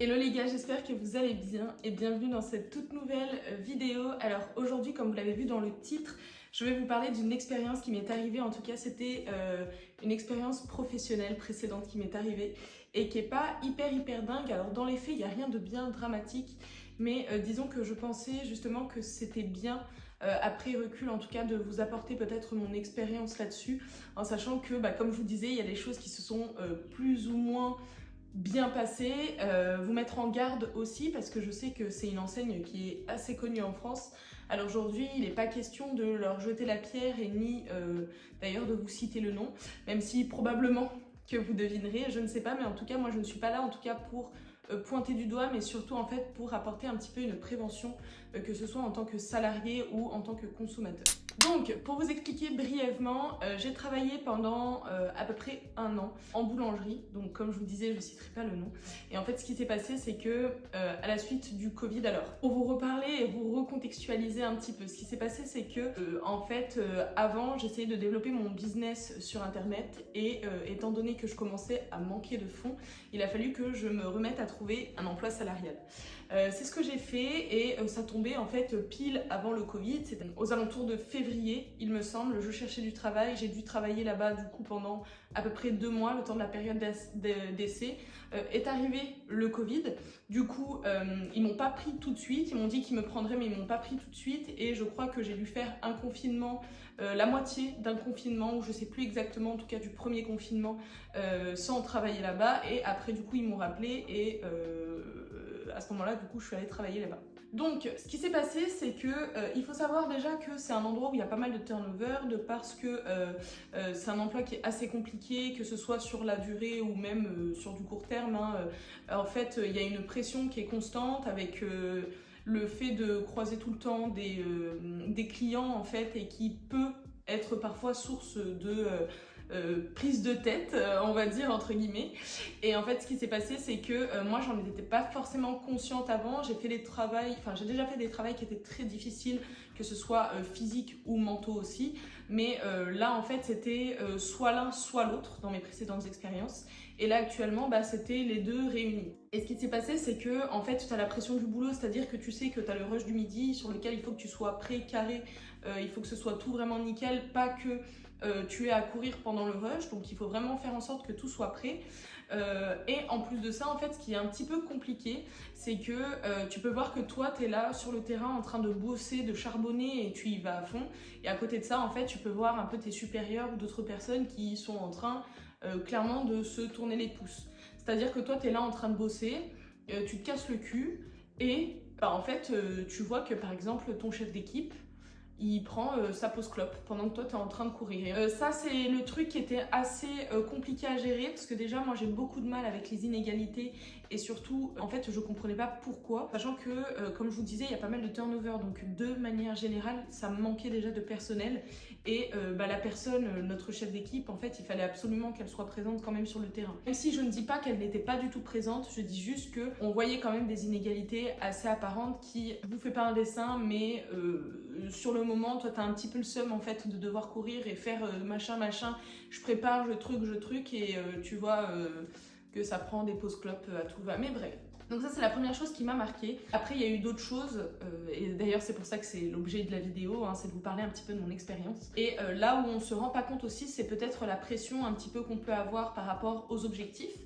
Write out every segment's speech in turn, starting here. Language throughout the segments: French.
Hello les gars, j'espère que vous allez bien et bienvenue dans cette toute nouvelle vidéo. Alors aujourd'hui, comme vous l'avez vu dans le titre, je vais vous parler d'une expérience qui m'est arrivée. En tout cas, c'était une expérience professionnelle précédente qui m'est arrivée et qui est pas hyper dingue. Alors dans les faits, il n'y a rien de bien dramatique, mais disons que je pensais justement que c'était bien après recul en tout cas de vous apporter peut-être mon expérience là-dessus, en sachant que comme je vous disais, il y a des choses qui se sont plus ou moins bien passé, vous mettre en garde aussi parce que je sais que c'est une enseigne qui est assez connue en France. Alors aujourd'hui, il n'est pas question de leur jeter la pierre et ni d'ailleurs de vous citer le nom, même si probablement que vous devinerez, je ne sais pas, mais en tout cas moi je ne suis pas là en tout cas pour pointer du doigt, mais surtout en fait pour apporter un petit peu une prévention, que ce soit en tant que salarié ou en tant que consommateur. Donc, pour vous expliquer brièvement, j'ai travaillé pendant à peu près 1 an en boulangerie. Donc, comme je vous disais, je ne citerai pas le nom. Et en fait, ce qui s'est passé, c'est que à la suite du Covid, alors, pour vous reparler et vous recontextualiser un petit peu, ce qui s'est passé, c'est que en fait, avant, j'essayais de développer mon business sur Internet et étant donné que je commençais à manquer de fonds, il a fallu que je me remette à trouver un emploi salarial. C'est ce que j'ai fait et ça tombait en fait pile avant le Covid, c'était aux alentours de février il me semble, je cherchais du travail, j'ai dû travailler là-bas du coup pendant à peu près 2 mois, le temps de la période d'essai. Est arrivé le Covid, du coup ils m'ont pas pris tout de suite, ils m'ont dit qu'ils me prendraient mais ils m'ont pas pris tout de suite et je crois que j'ai dû faire un confinement, la moitié d'un confinement ou je sais plus exactement en tout cas du premier confinement sans travailler là-bas et après du coup ils m'ont rappelé et à ce moment-là, du coup, je suis allée travailler là-bas. Donc, ce qui s'est passé, c'est que il faut savoir déjà que c'est un endroit où il y a pas mal de turnover, parce que c'est un emploi qui est assez compliqué, que ce soit sur la durée ou même sur du court terme. En fait, il y a une pression qui est constante avec le fait de croiser tout le temps des clients en fait et qui peut être parfois source de prise de tête, on va dire entre guillemets. Et en fait, ce qui s'est passé, c'est que moi, j'en étais pas forcément consciente avant. J'ai déjà fait des travails qui étaient très difficiles, que ce soit physique ou mentaux aussi. Mais là, en fait, c'était soit l'un, soit l'autre dans mes précédentes expériences. Et là, actuellement, c'était les deux réunis. Et ce qui s'est passé, c'est que, en fait, tu as la pression du boulot, c'est-à-dire que tu sais que tu as le rush du midi sur lequel il faut que tu sois prêt, carré, il faut que ce soit tout vraiment nickel, pas que tu es à courir pendant le rush, donc il faut vraiment faire en sorte que tout soit prêt. Et en plus de ça, en fait, ce qui est un petit peu compliqué, c'est que tu peux voir que toi, tu es là sur le terrain en train de bosser, de charbonner et tu y vas à fond. Et à côté de ça, en fait, tu peux voir un peu tes supérieurs ou d'autres personnes qui sont en train clairement de se tourner les pouces. C'est-à-dire que toi, tu es là en train de bosser, tu te casses le cul et en fait, tu vois que par exemple, ton chef d'équipe, il prend sa pause clope pendant que toi tu es en train de courir. Ça c'est le truc qui était assez compliqué à gérer parce que déjà moi j'ai beaucoup de mal avec les inégalités et surtout en fait je comprenais pas pourquoi, sachant que comme je vous disais il y a pas mal de turnover, donc de manière générale ça me manquait déjà de personnel et la personne, notre chef d'équipe, en fait il fallait absolument qu'elle soit présente quand même sur le terrain. Même si je ne dis pas qu'elle n'était pas du tout présente, je dis juste que on voyait quand même des inégalités assez apparentes qui, je vous fais pas un dessin, mais sur le moment toi t'as un petit peu le seum en fait de devoir courir et faire machin, je prépare, je truc et tu vois que ça prend des pauses clopes à tout va, mais bref. Donc ça c'est la première chose qui m'a marquée. Après il y a eu d'autres choses, et d'ailleurs c'est pour ça que c'est l'objet de la vidéo, c'est de vous parler un petit peu de mon expérience. Et là où on se rend pas compte aussi, c'est peut-être la pression un petit peu qu'on peut avoir par rapport aux objectifs.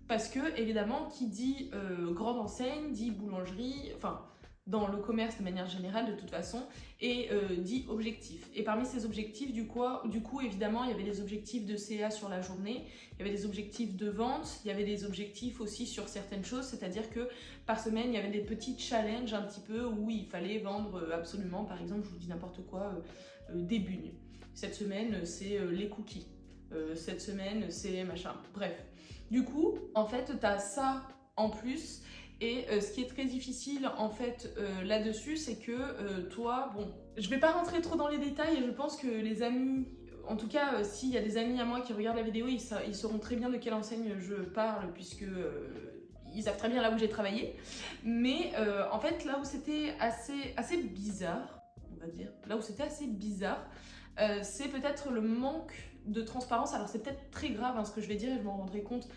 Parce que évidemment qui dit grande enseigne, dit boulangerie, enfin dans le commerce de manière générale de toute façon, et dit objectifs. Et parmi ces objectifs, du coup, évidemment, il y avait des objectifs de CA sur la journée, il y avait des objectifs de vente, il y avait des objectifs aussi sur certaines choses, c'est-à-dire que par semaine, il y avait des petits challenges un petit peu où il fallait vendre absolument, par exemple, je vous dis n'importe quoi, des bugnes. Cette semaine, c'est les cookies. Cette semaine, c'est machin. Bref. Du coup, en fait, t'as ça en plus. Et ce qui est très difficile en fait là-dessus, c'est que toi, bon, je vais pas rentrer trop dans les détails et je pense que les amis, en tout cas s'il y a des amis à moi qui regardent la vidéo, ils sauront très bien de quelle enseigne je parle puisque ils savent très bien là où j'ai travaillé. Mais en fait là où c'était assez bizarre, on va dire, là où c'était assez bizarre, c'est peut-être le manque de transparence. Alors c'est peut-être très grave ce que je vais dire et je m'en rendrai compte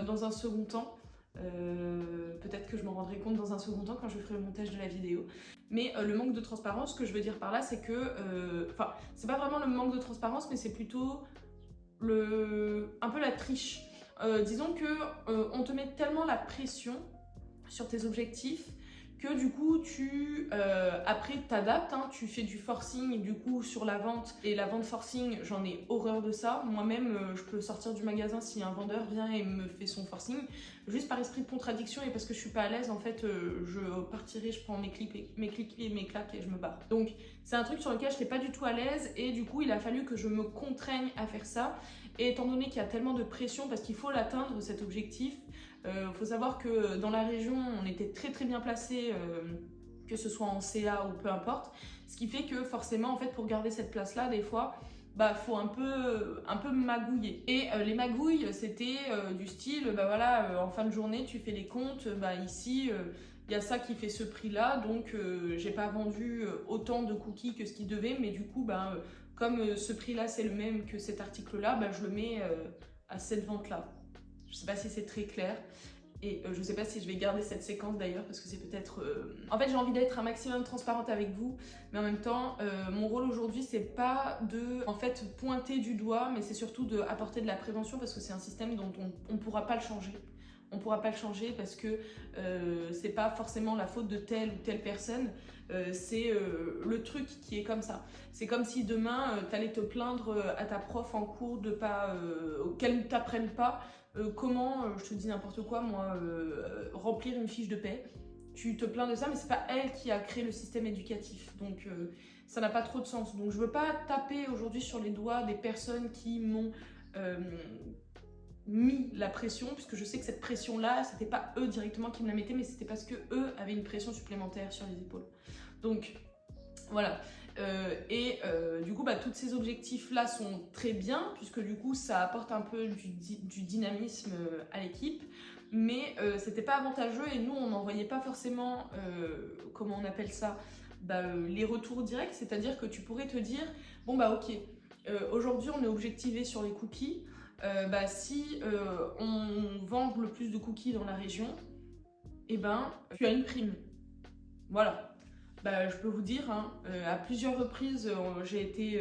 dans un second temps. Peut-être que je m'en rendrai compte dans un second temps quand je ferai le montage de la vidéo. Mais le manque de transparence, ce que je veux dire par là, c'est que... Enfin, c'est pas vraiment le manque de transparence, mais c'est plutôt un peu la triche. Disons que on te met tellement la pression sur tes objectifs que du coup après t'adaptes, hein, tu fais du forcing du coup sur la vente, et la vente forcing, j'en ai horreur de ça. Moi-même je peux sortir du magasin si un vendeur vient et me fait son forcing, juste par esprit de contradiction et parce que je suis pas à l'aise en fait, je partirai, je prends mes clics et mes claques et je me barre. Donc c'est un truc sur lequel je n'étais pas du tout à l'aise et du coup il a fallu que je me contraigne à faire ça. Et étant donné qu'il y a tellement de pression parce qu'il faut l'atteindre cet objectif, faut savoir que dans la région on était très bien placé, que ce soit en CA ou peu importe, ce qui fait que forcément en fait pour garder cette place là des fois bah faut un peu magouiller. Et les magouilles c'était du style bah voilà, en fin de journée tu fais les comptes, bah ici il y a ça qui fait ce prix là, donc j'ai pas vendu autant de cookies que ce qui devait, mais du coup bah comme ce prix là c'est le même que cet article là, bah je le mets à cette vente là. Je sais pas si c'est très clair. Et je sais pas si je vais garder cette séquence d'ailleurs parce que c'est peut-être... En fait j'ai envie d'être un maximum transparente avec vous, mais en même temps mon rôle aujourd'hui c'est pas de en fait pointer du doigt, mais c'est surtout d'apporter de la prévention parce que c'est un système dont on pourra pas le changer. On pourra pas le changer parce que c'est pas forcément la faute de telle ou telle personne, c'est le truc qui est comme ça. C'est comme si demain t'allais te plaindre à ta prof en cours de pas qu'elle ne t'apprenne pas comment, je te dis n'importe quoi moi, remplir une fiche de paie. Tu te plains de ça, mais c'est pas elle qui a créé le système éducatif, donc ça n'a pas trop de sens. Donc je veux pas taper aujourd'hui sur les doigts des personnes qui m'ont mis la pression, puisque je sais que cette pression là c'était pas eux directement qui me la mettaient, mais c'était parce que eux avaient une pression supplémentaire sur les épaules. Donc voilà. Du coup bah, tous ces objectifs là sont très bien puisque du coup ça apporte un peu du dynamisme à l'équipe, mais c'était pas avantageux et nous on n'en voyait pas forcément comment on appelle ça, les retours directs, c'est-à-dire que tu pourrais te dire bon bah ok, aujourd'hui on est objectivé sur les cookies, si on vend le plus de cookies dans la région, et tu as une prime. Voilà. Je peux vous dire, hein, à plusieurs reprises, j'ai été...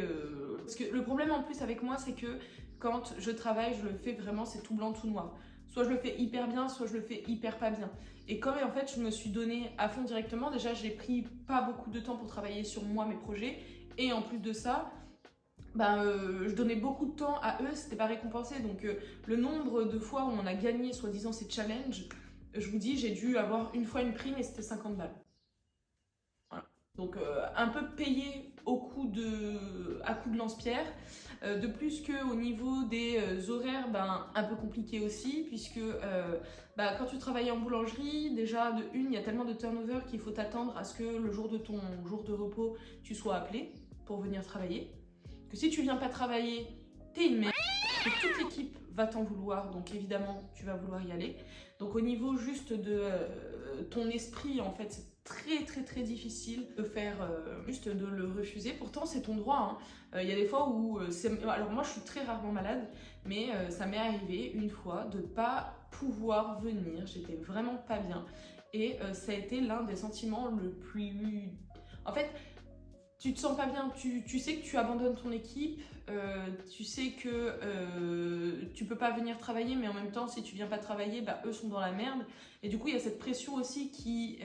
Parce que le problème en plus avec moi, c'est que quand je travaille, je le fais vraiment, c'est tout blanc, tout noir. Soit je le fais hyper bien, soit je le fais hyper pas bien. Et comme en fait, je me suis donné à fond directement, déjà, j'ai pris pas beaucoup de temps pour travailler sur moi, mes projets. Et en plus de ça, je donnais beaucoup de temps à eux, c'était pas récompensé. Donc le nombre de fois où on a gagné, soi-disant, ces challenges, je vous dis, j'ai dû avoir une fois une prime et c'était 50 balles. Donc un peu payé à coup de lance-pierre. De plus qu'au niveau des horaires, un peu compliqué aussi, puisque quand tu travailles en boulangerie, déjà de une, il y a tellement de turnover qu'il faut t'attendre à ce que le jour de ton jour de repos, tu sois appelé pour venir travailler. Que si tu viens pas travailler, t'es une merde, que toute l'équipe va t'en vouloir, donc évidemment tu vas vouloir y aller. Donc au niveau juste de ton esprit, en fait, c'est très difficile de faire juste de le refuser. Pourtant c'est ton droit, hein. Y a des fois où alors moi je suis très rarement malade, mais ça m'est arrivé une fois de pas pouvoir venir, j'étais vraiment pas bien et ça a été l'un des sentiments le plus... En fait, tu te sens pas bien, tu sais que tu abandonnes ton équipe, tu sais que tu peux pas venir travailler, mais en même temps, si tu viens pas travailler, eux sont dans la merde. Et du coup, il y a cette pression aussi qui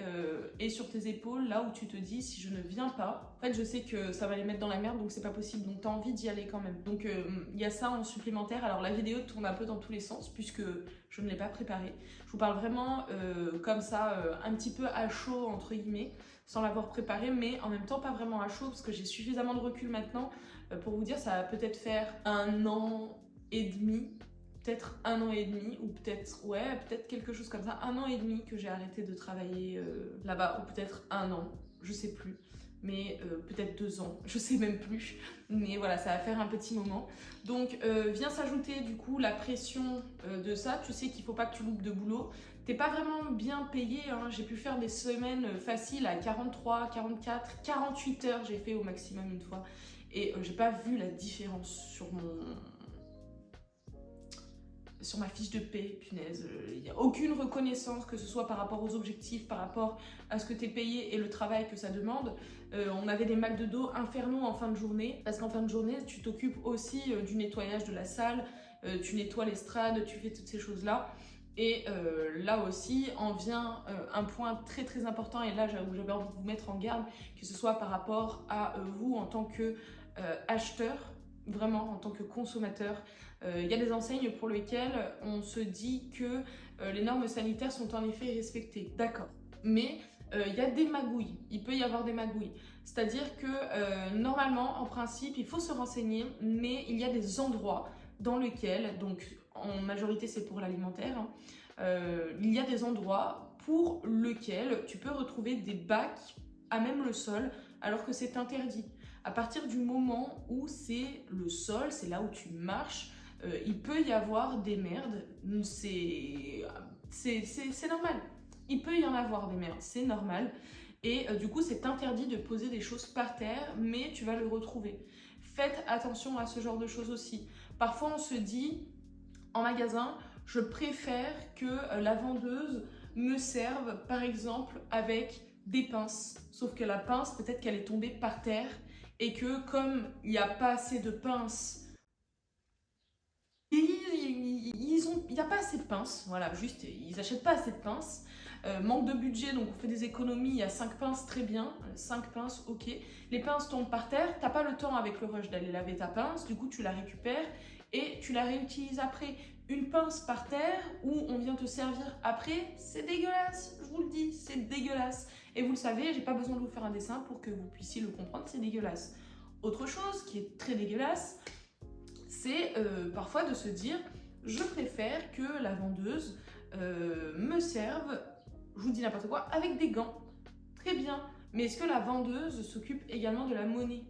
est sur tes épaules, là où tu te dis, si je ne viens pas, en fait, je sais que ça va les mettre dans la merde, donc c'est pas possible, donc t'as envie d'y aller quand même. Donc il y a ça en supplémentaire. Alors la vidéo tourne un peu dans tous les sens, puisque je ne l'ai pas préparée. Je vous parle vraiment comme ça, un petit peu à chaud, entre guillemets, sans l'avoir préparé, mais en même temps pas vraiment à chaud parce que j'ai suffisamment de recul maintenant pour vous dire ça va peut-être faire 1 an et demi, peut-être 1 an et demi, ou peut-être, ouais, peut-être quelque chose comme ça, 1 an et demi que j'ai arrêté de travailler là-bas, ou peut-être 1 an, je sais plus, mais peut-être 2 ans, je sais même plus, mais voilà, ça va faire un petit moment. Donc vient s'ajouter du coup la pression de ça, tu sais qu'il faut pas que tu loupes de boulot. T'es pas vraiment bien payé, hein. J'ai pu faire des semaines faciles à 43, 44, 48 heures, j'ai fait au maximum une fois. Et j'ai pas vu la différence sur sur ma fiche de paie, punaise, il n'y a aucune reconnaissance, que ce soit par rapport aux objectifs, par rapport à ce que tu es payé et le travail que ça demande. On avait des mal de dos infernaux en fin de journée, parce qu'en fin de journée, tu t'occupes aussi du nettoyage de la salle, tu nettoies l'estrade, tu fais toutes ces choses-là. Et là aussi en vient un point très très important, et là où j'avais envie de vous mettre en garde, que ce soit par rapport à vous en tant que acheteur, vraiment en tant que consommateur. Il y a des enseignes pour lesquelles on se dit que les normes sanitaires sont en effet respectées, d'accord, mais il y a des magouilles, il peut y avoir des magouilles, c'est-à-dire que normalement, en principe, il faut se renseigner, mais il y a des endroits dans lesquels, donc en majorité c'est pour l'alimentaire, il y a des endroits pour lesquels tu peux retrouver des bacs à même le sol, alors que c'est interdit. À partir du moment où c'est le sol, c'est là où tu marches, il peut y avoir des merdes, c'est normal. Il peut y en avoir des merdes, c'est normal. Et du coup, c'est interdit de poser des choses par terre, mais tu vas le retrouver. Faites attention à ce genre de choses aussi. Parfois, on se dit, en magasin, je préfère que la vendeuse me serve, par exemple, avec des pinces. Sauf que la pince, peut-être qu'elle est tombée par terre et que comme il n'y a pas assez de pinces, il n'y a pas assez de pinces, voilà, juste, ils n'achètent pas assez de pinces. Manque de budget, donc on fait des économies, il y a 5 pinces, très bien, 5 pinces, ok. Les pinces tombent par terre, t'as pas le temps avec le rush d'aller laver ta pince, du coup tu la récupères et tu la réutilises après. Une pince par terre où on vient te servir après, c'est dégueulasse, je vous le dis, c'est dégueulasse. Et vous le savez, j'ai pas besoin de vous faire un dessin pour que vous puissiez le comprendre, c'est dégueulasse. Autre chose qui est très dégueulasse, c'est parfois de se dire, je préfère que la vendeuse me serve, je vous dis n'importe quoi, avec des gants. Très bien, mais est-ce que la vendeuse s'occupe également de la monnaie?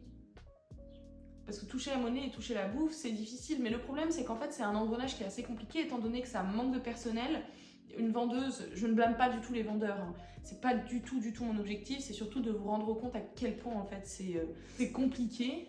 Parce que toucher la monnaie et toucher la bouffe, c'est difficile. Mais le problème, c'est qu'en fait, c'est un engrenage qui est assez compliqué, étant donné que ça manque de personnel. Une vendeuse, je ne blâme pas du tout les vendeurs, hein. C'est pas du tout mon objectif, c'est surtout de vous rendre compte à quel point en fait c'est compliqué.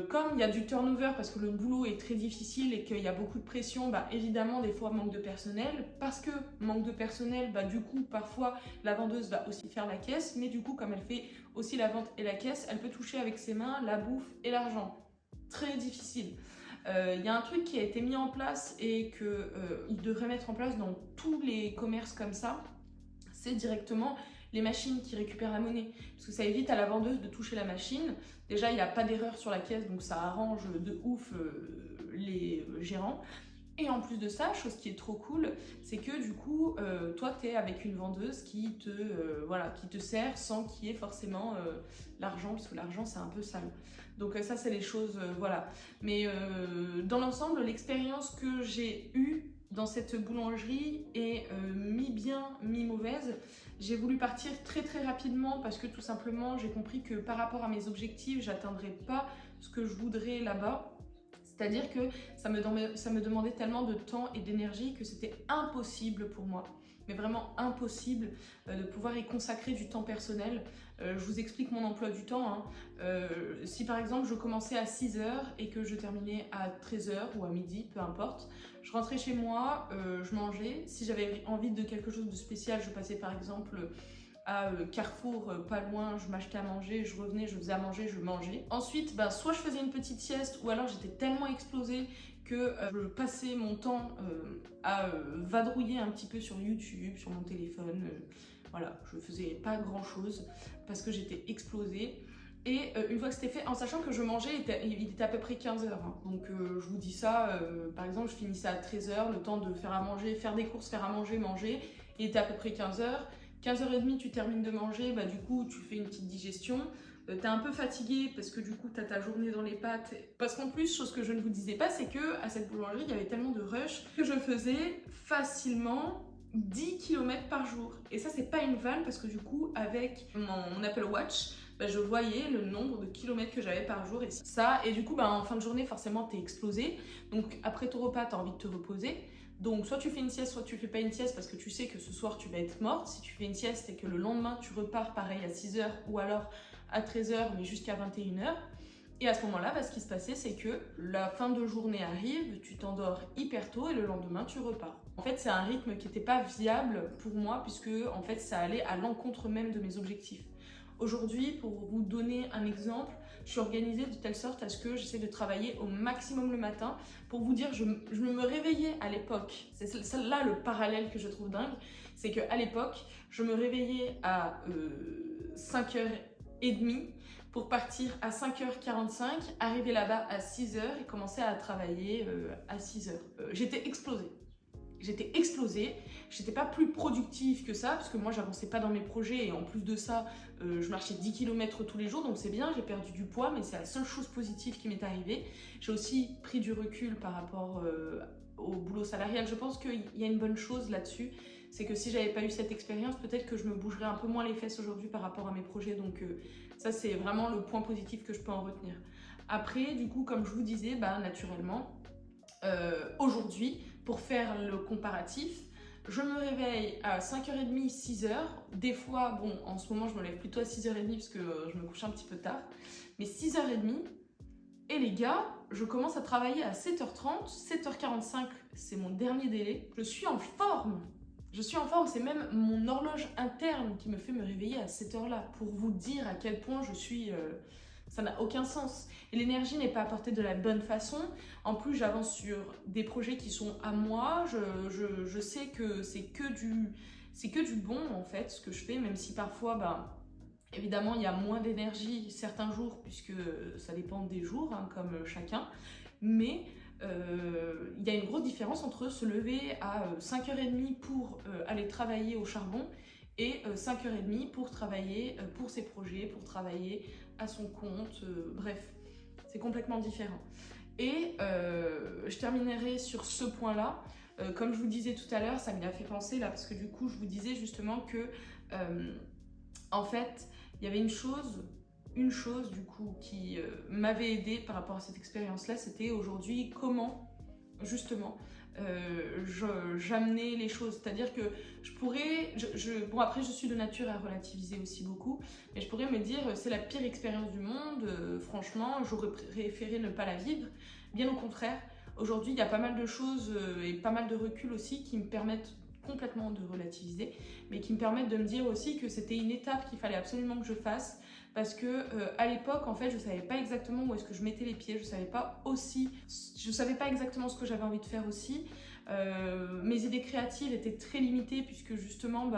Comme il y a du turnover parce que le boulot est très difficile et qu'il y a beaucoup de pression, bah évidemment des fois manque de personnel. Parce que manque de personnel, bah du coup parfois la vendeuse va aussi faire la caisse, mais du coup comme elle fait aussi la vente et la caisse, elle peut toucher avec ses mains la bouffe et l'argent. Très difficile. Y a un truc qui a été mis en place et qu'il devrait mettre en place dans tous les commerces comme ça, c'est directement les machines qui récupèrent la monnaie. Parce que ça évite à la vendeuse de toucher la machine. Déjà, il n'y a pas d'erreur sur la caisse, donc ça arrange de ouf les gérants. Et en plus de ça, chose qui est trop cool, c'est que du coup, toi, tu es avec une vendeuse qui te sert sans qu'il y ait forcément l'argent, parce que l'argent, c'est un peu sale. Donc ça, c'est les choses, voilà. Mais dans l'ensemble, l'expérience que j'ai eue dans cette boulangerie est mi-bien, mi-mauvaise. J'ai voulu partir très très rapidement parce que tout simplement, j'ai compris que par rapport à mes objectifs, j'atteindrais pas ce que je voudrais là-bas. C'est-à-dire que ça me demandait tellement de temps et d'énergie que c'était impossible pour moi, mais vraiment impossible de pouvoir y consacrer du temps personnel. Je vous explique mon emploi du temps, hein. Si par exemple je commençais à 6h et que je terminais à 13h ou à midi, peu importe, je rentrais chez moi, je mangeais. Si j'avais envie de quelque chose de spécial, je passais par exemple à Carrefour, pas loin, je m'achetais à manger, je revenais, je faisais à manger, je mangeais. Ensuite, soit je faisais une petite sieste, ou alors j'étais tellement explosée que je passais mon temps à vadrouiller un petit peu sur YouTube, sur mon téléphone. Voilà, je faisais pas grand chose parce que j'étais explosée. Et une fois que c'était fait, en sachant que je mangeais, il était à peu près 15h. Hein. Donc je vous dis ça, par exemple, je finissais à 13h, le temps de faire à manger, faire des courses, faire à manger, manger. Il était à peu près 15h. 15h30, tu termines de manger, bah du coup, tu fais une petite digestion. T'es un peu fatigué parce que du coup, t'as ta journée dans les pattes. Parce qu'en plus, chose que je ne vous disais pas, c'est que à cette boulangerie, il y avait tellement de rush que je faisais facilement 10 km par jour. Et ça, c'est pas une vanne parce que du coup, avec mon Apple Watch, bah, je voyais le nombre de kilomètres que j'avais par jour et ça. Et du coup, bah, en fin de journée, forcément, t'es explosé. Donc après ton repas, t'as envie de te reposer. Donc soit tu fais une sieste, soit tu fais pas une sieste parce que tu sais que ce soir tu vas être morte. Si tu fais une sieste et que le lendemain tu repars pareil à 6h ou alors à 13h mais jusqu'à 21h. Et à ce moment-là, ce qui se passait, c'est que la fin de journée arrive, tu t'endors hyper tôt et le lendemain, tu repars. En fait, c'est un rythme qui n'était pas viable pour moi puisque en fait, ça allait à l'encontre même de mes objectifs. Aujourd'hui, pour vous donner un exemple, je suis organisée de telle sorte à ce que j'essaie de travailler au maximum le matin. Pour vous dire, je me réveillais à l'époque, c'est là le parallèle que je trouve dingue, c'est qu'à l'époque, je me réveillais à 5h30 pour partir à 5h45, arriver là-bas à 6h et commencer à travailler à 6h. J'étais explosée. J'étais pas plus productive que ça, parce que moi j'avançais pas dans mes projets et en plus de ça, je marchais 10 km tous les jours, donc c'est bien, j'ai perdu du poids, mais c'est la seule chose positive qui m'est arrivée. J'ai aussi pris du recul par rapport au boulot salarial. Je pense qu'il y a une bonne chose là-dessus, c'est que si j'avais pas eu cette expérience, peut-être que je me bougerais un peu moins les fesses aujourd'hui par rapport à mes projets, donc ça c'est vraiment le point positif que je peux en retenir. Après, du coup, comme je vous disais, naturellement, aujourd'hui, pour faire le comparatif, je me réveille à 5h30, 6h. Des fois, bon, en ce moment, je me lève plutôt à 6h30 parce que je me couche un petit peu tard. Mais 6h30, et les gars, je commence à travailler à 7h30. 7h45, c'est mon dernier délai. Je suis en forme. C'est même mon horloge interne qui me fait me réveiller à cette heure-là. Pour vous dire à quel point je suis... ça n'a aucun sens. Et l'énergie n'est pas apportée de la bonne façon. En plus, j'avance sur des projets qui sont à moi. Je sais que c'est que du bon, en fait, ce que je fais, même si parfois, évidemment, il y a moins d'énergie certains jours, puisque ça dépend des jours, hein, comme chacun. Mais il y a une grosse différence entre se lever à 5h30 pour aller travailler au charbon et 5h30 pour travailler pour ses projets, pour travailler à son compte, bref, c'est complètement différent. Et je terminerai sur ce point-là. Comme je vous disais tout à l'heure, ça m'y a fait penser là, parce que du coup, je vous disais justement que, en fait, il y avait une chose du coup qui m'avait aidée par rapport à cette expérience-là, c'était aujourd'hui comment, justement, j'amenais les choses, c'est-à-dire que je pourrais, bon après je suis de nature à relativiser aussi beaucoup, mais je pourrais me dire c'est la pire expérience du monde, franchement j'aurais préféré ne pas la vivre. Bien au contraire, aujourd'hui il y a pas mal de choses et pas mal de recul aussi qui me permettent complètement de relativiser, mais qui me permettent de me dire aussi que c'était une étape qu'il fallait absolument que je fasse, parce que à l'époque en fait je savais pas exactement où est-ce que je mettais les pieds, je savais pas exactement ce que j'avais envie de faire aussi. Mes idées créatives étaient très limitées puisque justement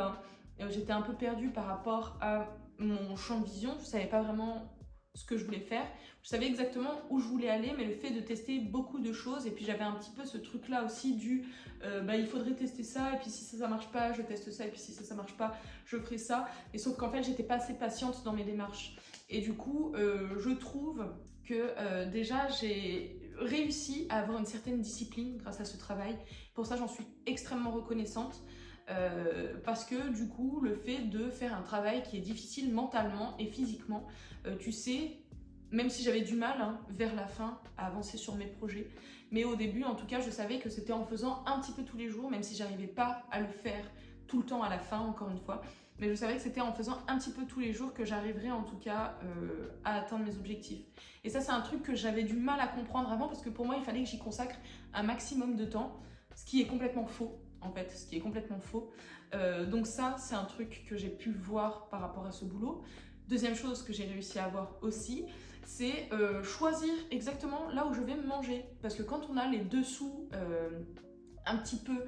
j'étais un peu perdue par rapport à mon champ de vision, je savais pas vraiment ce que je voulais faire, je savais exactement où je voulais aller, mais le fait de tester beaucoup de choses, et puis j'avais un petit peu ce truc là aussi du il faudrait tester ça, et puis si ça marche pas je teste ça, et puis si ça marche pas je ferai ça, et sauf qu'en fait j'étais pas assez patiente dans mes démarches, et du coup je trouve que déjà j'ai réussi à avoir une certaine discipline grâce à ce travail. Pour ça j'en suis extrêmement reconnaissante. Parce que du coup le fait de faire un travail qui est difficile mentalement et physiquement, tu sais, même si j'avais du mal vers la fin à avancer sur mes projets, mais au début en tout cas je savais que c'était en faisant un petit peu tous les jours, même si j'arrivais pas à le faire tout le temps à la fin, encore une fois, mais je savais que c'était en faisant un petit peu tous les jours que j'arriverais en tout cas à atteindre mes objectifs. Et ça c'est un truc que j'avais du mal à comprendre avant, parce que pour moi il fallait que j'y consacre un maximum de temps, ce qui est complètement faux. En fait, ce qui est complètement faux. Donc ça, c'est un truc que j'ai pu voir par rapport à ce boulot. Deuxième chose que j'ai réussi à avoir aussi, c'est choisir exactement là où je vais me manger. Parce que quand on a les dessous un petit peu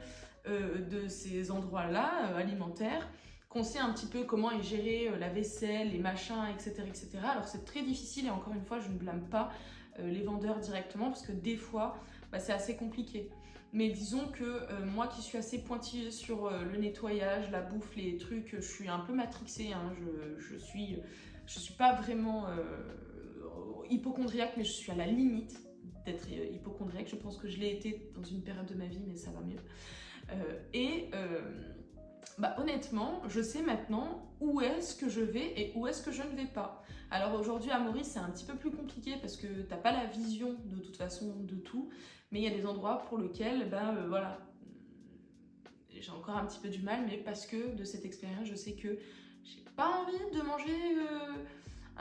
de ces endroits-là, alimentaires, qu'on sait un petit peu comment est gérée la vaisselle, les machins, etc., etc. Alors c'est très difficile, et encore une fois, je ne blâme pas les vendeurs directement, parce que des fois, c'est assez compliqué. Mais disons que moi qui suis assez pointilleuse sur le nettoyage, la bouffe, les trucs, je suis un peu matrixée, hein. Je suis pas vraiment hypocondriaque, mais je suis à la limite d'être hypocondriaque. Je pense que je l'ai été dans une période de ma vie, mais ça va mieux. Honnêtement, je sais maintenant où est-ce que je vais et où est-ce que je ne vais pas. Alors aujourd'hui à Maurice c'est un petit peu plus compliqué parce que t'as pas la vision de toute façon de tout, mais il y a des endroits pour lesquels voilà, j'ai encore un petit peu du mal, mais parce que de cette expérience je sais que j'ai pas envie de manger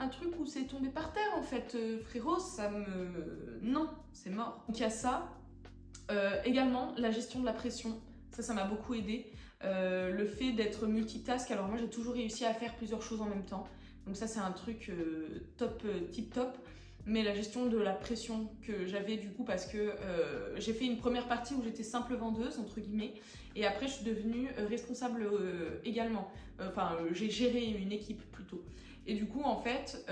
un truc où c'est tombé par terre en fait, frérot, ça me... Non, c'est mort. Donc il y a ça. Également, la gestion de la pression, ça m'a beaucoup aidé. Le fait d'être multitask, alors moi j'ai toujours réussi à faire plusieurs choses en même temps. Donc ça c'est un truc top, tip top. Mais la gestion de la pression que j'avais du coup parce que j'ai fait une première partie où j'étais simple vendeuse entre guillemets et après je suis devenue responsable également. J'ai géré une équipe plutôt. Et du coup en fait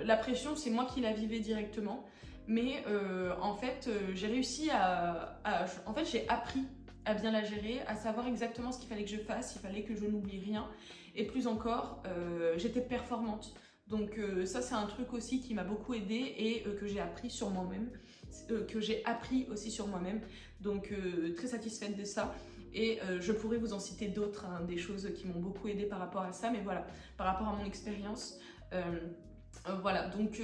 la pression c'est moi qui la vivais directement. Mais en fait j'ai réussi en fait j'ai appris à bien la gérer, à savoir exactement ce qu'il fallait que je fasse, il fallait que je n'oublie rien. Et plus encore, j'étais performante. Donc ça c'est un truc aussi qui m'a beaucoup aidée et que j'ai appris sur moi-même, que j'ai appris aussi sur moi-même. Donc très satisfaite de ça. Et je pourrais vous en citer d'autres, hein, des choses qui m'ont beaucoup aidée par rapport à ça. Mais voilà, par rapport à mon expérience. Voilà, donc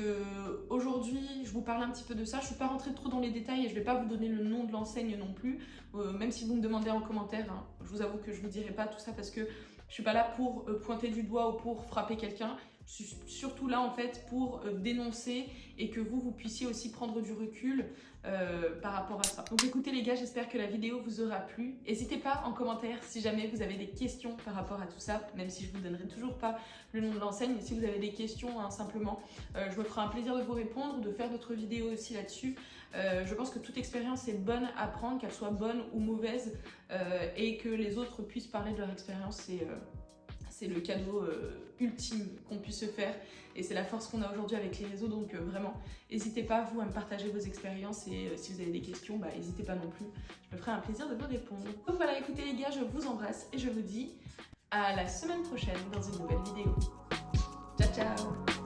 aujourd'hui je vous parle un petit peu de ça, je ne suis pas rentrée trop dans les détails et je ne vais pas vous donner le nom de l'enseigne non plus, même si vous me demandez en commentaire, hein, je vous avoue que je ne vous dirai pas tout ça parce que je ne suis pas là pour pointer du doigt ou pour frapper quelqu'un, je suis surtout là en fait pour dénoncer et que vous puissiez aussi prendre du recul par rapport à ça. Donc écoutez les gars, j'espère que la vidéo vous aura plu. N'hésitez pas en commentaire si jamais vous avez des questions par rapport à tout ça, même si je vous donnerai toujours pas le nom de l'enseigne. Si vous avez des questions, hein, simplement, je me ferai un plaisir de vous répondre, de faire d'autres vidéos aussi là-dessus. Je pense que toute expérience est bonne à prendre, qu'elle soit bonne ou mauvaise, et que les autres puissent parler de leur expérience. C'est le cadeau ultime qu'on puisse se faire et c'est la force qu'on a aujourd'hui avec les réseaux, donc vraiment n'hésitez pas vous à me partager vos expériences et si vous avez des questions, bah n'hésitez pas non plus, je me ferai un plaisir de vous répondre. Donc voilà, écoutez les gars, je vous embrasse et je vous dis à la semaine prochaine dans une nouvelle vidéo. Ciao ciao.